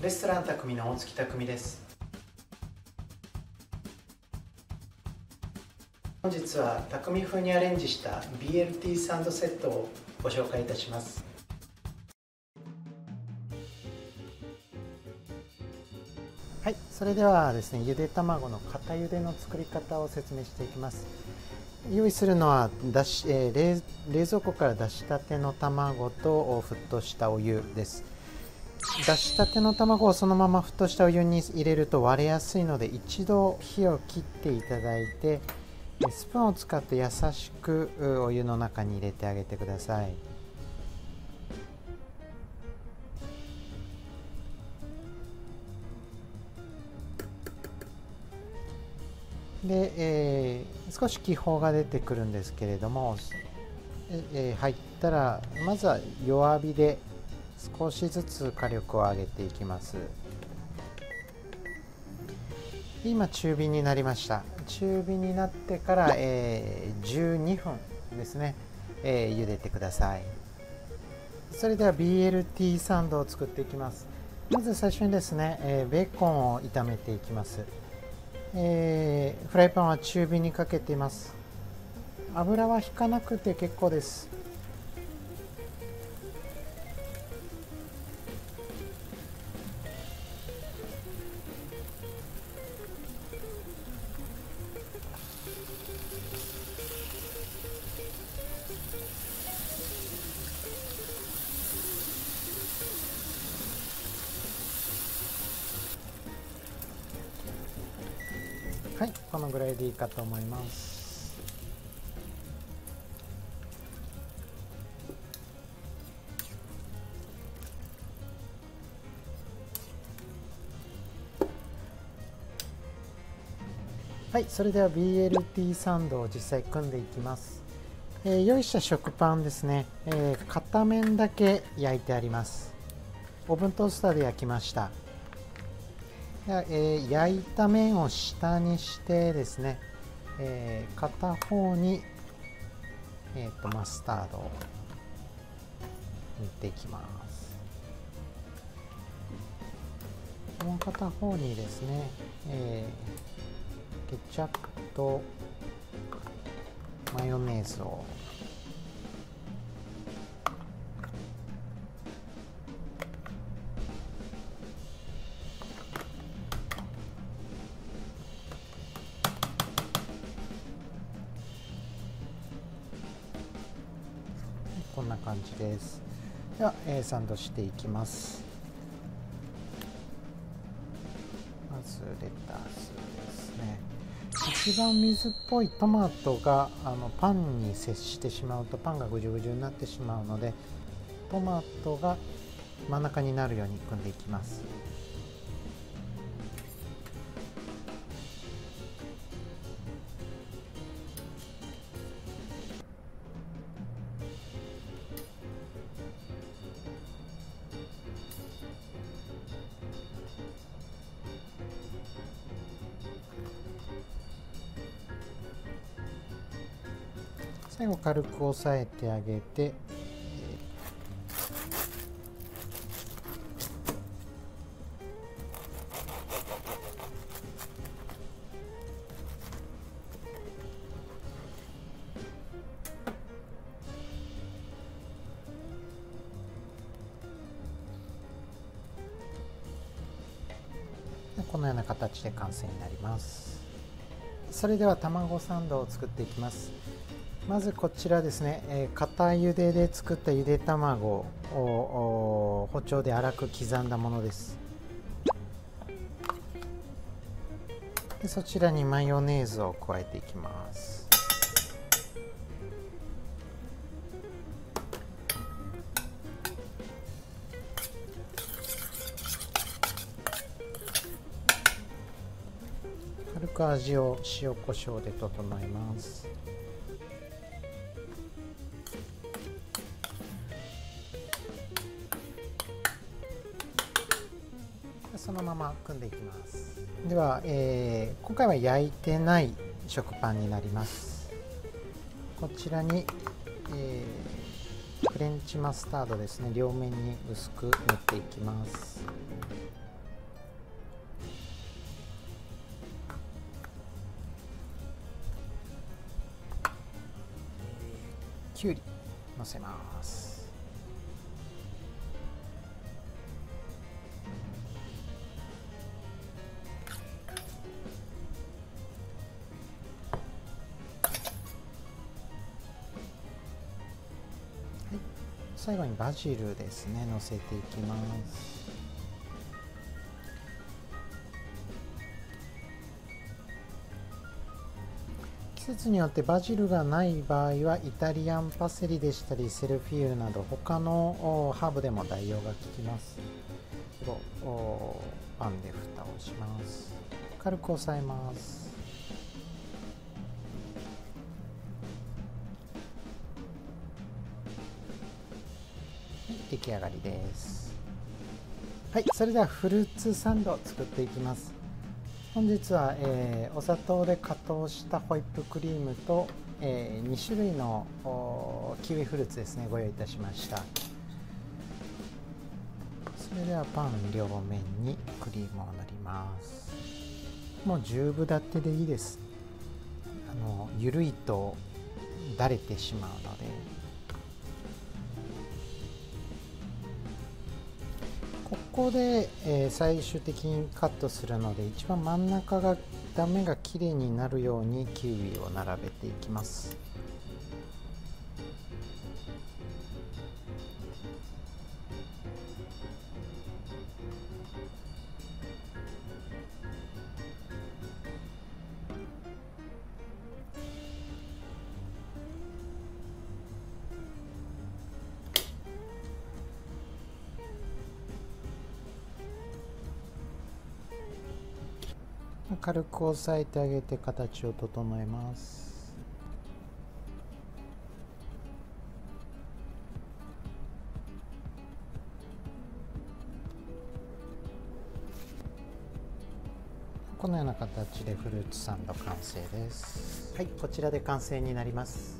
レストラン匠の大月匠です。本日は匠風にアレンジした BLT サンドセットをご紹介いたします。はい、それではですね、ゆで卵の固ゆでの作り方を説明していきます。用意するのは冷蔵庫から出したての卵と沸騰したお湯です。出したての卵をそのまま沸騰したお湯に入れると割れやすいので、一度火を切っていただいてスプーンを使って優しくお湯の中に入れてあげてください。で、少し気泡が出てくるんですけれども、入ったらまずは弱火で少しずつ火力を上げていきます。今中火になりました。中火になってから、12分ですね、茹でてください。それでは BLT サンドを作っていきます。まず最初にですね、ベーコンを炒めていきます。フライパンは中火にかけています。油は引かなくて結構です。はい、このぐらいでいいかと思います。はい、それでは BLT サンドを実際組んでいきます。用意した食パンですね、片面だけ焼いてあります。オーブントースターで焼きました。焼いた面を下にしてですね、片方に、マスタードを塗っていきます。もう片方にですね、ケチャップとマヨネーズをこんな感じです。では、サンドしていきます。まずレタスですね。一番水っぽいトマトがパンに接してしまうとパンがぐじゅぐじゅになってしまうので、トマトが真ん中になるように組んでいきます。最後軽く押さえてあげて、このような形で完成になります。それでは卵サンドを作っていきます。まずこちらですね、固ゆでで作ったゆで卵を包丁で粗く刻んだものです。でそちらにマヨネーズを加えていきます。軽く味を塩コショウで整えます。そのまま組んでいきます。では、今回は焼いてない食パンになります。こちらに、フレンチマスタードですね、両面に薄く塗っていきます。きゅうりのせます。最後にバジルですね、のせていきます。季節によってバジルがない場合はイタリアンパセリでしたりセルフィーユなど他のハーブでも代用が効きます。パンで蓋をします。軽く押さえます。出来上がりです。はい、それではフルーツサンドを作っていきます。本日は、お砂糖で加糖したホイップクリームと、2種類のキウイフルーツですね、ご用意いたしました。それではパン両面にクリームを塗ります。もう10分立てでいいです。ゆるいとだれてしまうので。ここで、最終的にカットするので一番真ん中が断面がきれいになるようにキウイを並べていきます。軽く押さえてあげて形を整えます。このような形でフルーツサンド完成です。はい、こちらで完成になります。